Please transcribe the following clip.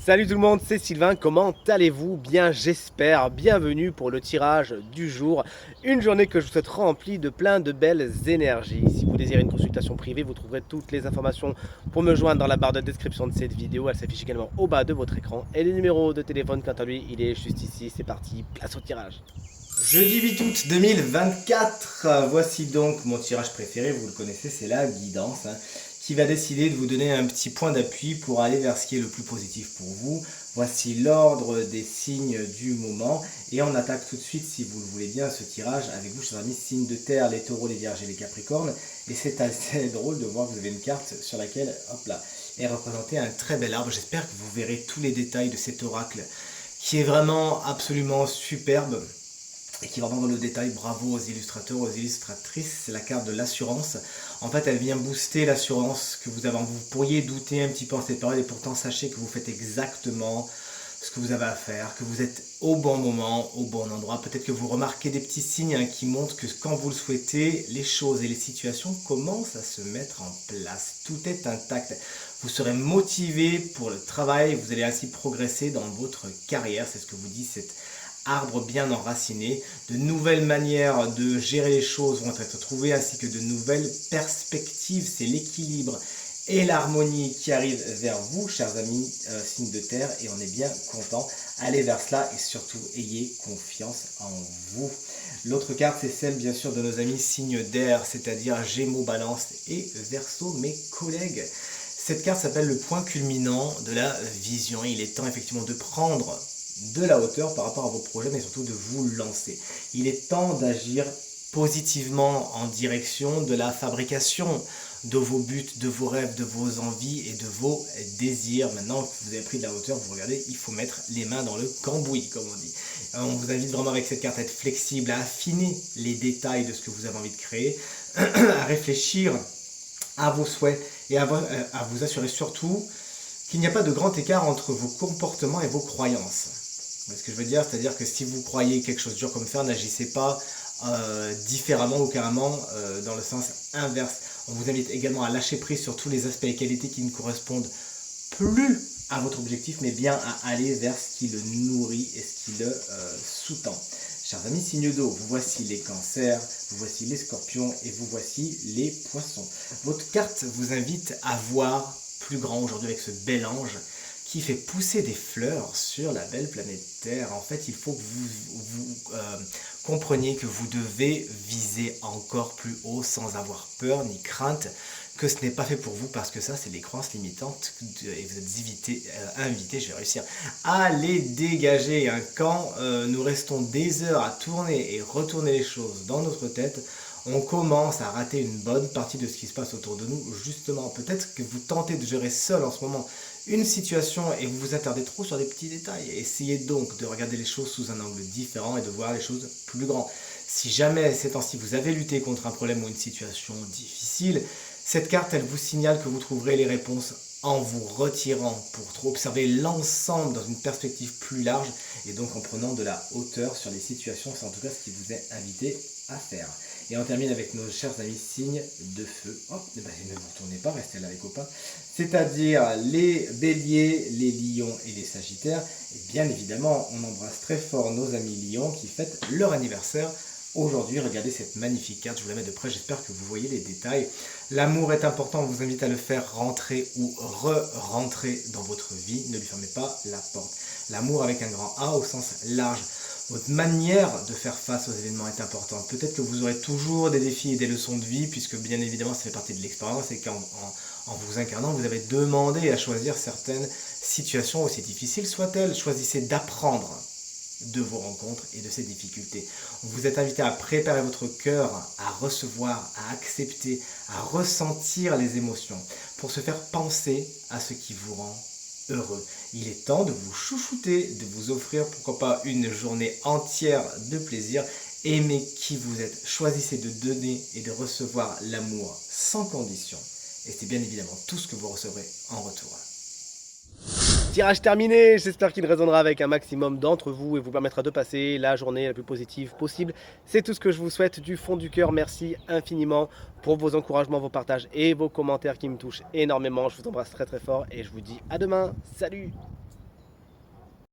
Salut tout le monde, c'est Sylvain, comment allez-vous? Bien j'espère, bienvenue pour le tirage du jour. Une journée que je vous souhaite remplie de plein de belles énergies. Si vous désirez une consultation privée, vous trouverez toutes les informations pour me joindre dans la barre de description de cette vidéo. Elle s'affiche également au bas de votre écran. Et le numéro de téléphone, quant à lui, il est juste ici. C'est parti, place au tirage. Jeudi 8 août 2024, voici donc mon tirage préféré, vous le connaissez, c'est la guidance, qui va décider de vous donner un petit point d'appui pour aller vers ce qui est le plus positif pour vous. Voici l'ordre des signes du moment, et on attaque tout de suite, si vous le voulez bien, ce tirage avec vous, chers amis, signes de terre, les taureaux, les vierges et les capricornes, et c'est assez drôle de voir que vous avez une carte sur laquelle, hop là, est représenté un très bel arbre. J'espère que vous verrez tous les détails de cet oracle, qui est vraiment absolument superbe, et qui va vraiment dans le détail. Bravo aux illustrateurs, aux illustratrices. C'est la carte de l'assurance. En fait, elle vient booster l'assurance que vous avez. Vous pourriez douter un petit peu en cette période, et pourtant sachez que vous faites exactement ce que vous avez à faire, que vous êtes au bon moment, au bon endroit. Peut-être que vous remarquez des petits signes qui montrent que quand vous le souhaitez, les choses et les situations commencent à se mettre en place. Tout est intact. Vous serez motivé pour le travail, vous allez ainsi progresser dans votre carrière. C'est ce que vous dit cette arbre bien enraciné. De nouvelles manières de gérer les choses vont être trouvées, ainsi que de nouvelles perspectives. C'est l'équilibre et l'harmonie qui arrivent vers vous, chers amis, signes de terre, et on est bien content. Allez vers cela et surtout ayez confiance en vous. L'autre carte, c'est celle bien sûr de nos amis signes d'air, c'est-à-dire Gémeaux, Balance et Verseau, mes collègues. Cette carte s'appelle le point culminant de la vision. Il est temps effectivement de prendre de la hauteur par rapport à vos projets, mais surtout de vous lancer. Il est temps d'agir positivement en direction de la fabrication de vos buts, de vos rêves, de vos envies et de vos désirs. Maintenant que vous avez pris de la hauteur, vous regardez, il faut mettre les mains dans le cambouis, comme on dit. On vous invite vraiment avec cette carte à être flexible, à affiner les détails de ce que vous avez envie de créer, à réfléchir à vos souhaits et à vous assurer surtout qu'il n'y a pas de grand écart entre vos comportements et vos croyances. Ce que je veux dire, c'est-à-dire que si vous croyez quelque chose dur comme fer, n'agissez pas différemment ou carrément dans le sens inverse. On vous invite également à lâcher prise sur tous les aspects et qualités qui ne correspondent plus à votre objectif, mais bien à aller vers ce qui le nourrit et ce qui le sous-tend. Chers amis signes d'eau, vous voici les cancers, vous voici les scorpions et vous voici les poissons. Votre carte vous invite à voir plus grand aujourd'hui avec ce bel ange qui fait pousser des fleurs sur la belle planète Terre. En fait, il faut que vous compreniez que vous devez viser encore plus haut sans avoir peur ni crainte, que ce n'est pas fait pour vous, parce que ça, c'est des croyances limitantes et vous êtes invités, je vais réussir à les dégager. Quand nous restons des heures à tourner et retourner les choses dans notre tête, on commence à rater une bonne partie de ce qui se passe autour de nous, justement. Peut-être que vous tentez de gérer seul en ce moment une situation et vous vous attardez trop sur des petits détails. Essayez donc de regarder les choses sous un angle différent et de voir les choses plus grand. Si jamais ces temps-ci vous avez lutté contre un problème ou une situation difficile, cette carte, elle vous signale que vous trouverez les réponses en vous retirant pour observer l'ensemble dans une perspective plus large et donc en prenant de la hauteur sur les situations. C'est en tout cas ce qui vous est invité à faire. Et on termine avec nos chers amis signes de feu. Oh, et ben, ne vous retournez pas, restez là les copains. C'est-à-dire les béliers, les lions et les sagittaires. Et bien évidemment, on embrasse très fort nos amis lions qui fêtent leur anniversaire aujourd'hui. Regardez cette magnifique carte, je vous la mets de près, j'espère que vous voyez les détails. L'amour est important, on vous invite à le faire rentrer ou re-rentrer dans votre vie. Ne lui fermez pas la porte. L'amour avec un grand A au sens large. Votre manière de faire face aux événements est importante. Peut-être que vous aurez toujours des défis et des leçons de vie, puisque bien évidemment ça fait partie de l'expérience et qu'en vous incarnant, vous avez demandé à choisir certaines situations aussi difficiles soient-elles. Choisissez d'apprendre de vos rencontres et de ces difficultés. Vous êtes invité à préparer votre cœur, à recevoir, à accepter, à ressentir les émotions, pour se faire penser à ce qui vous rend heureux. Il est temps de vous chouchouter, de vous offrir pourquoi pas une journée entière de plaisir. Aimez qui vous êtes, choisissez de donner et de recevoir l'amour sans condition. Et c'est bien évidemment tout ce que vous recevrez en retour. Tirage terminé, j'espère qu'il résonnera avec un maximum d'entre vous et vous permettra de passer la journée la plus positive possible. C'est tout ce que je vous souhaite du fond du cœur. Merci infiniment pour vos encouragements, vos partages et vos commentaires qui me touchent énormément. Je vous embrasse très très fort et je vous dis à demain. Salut!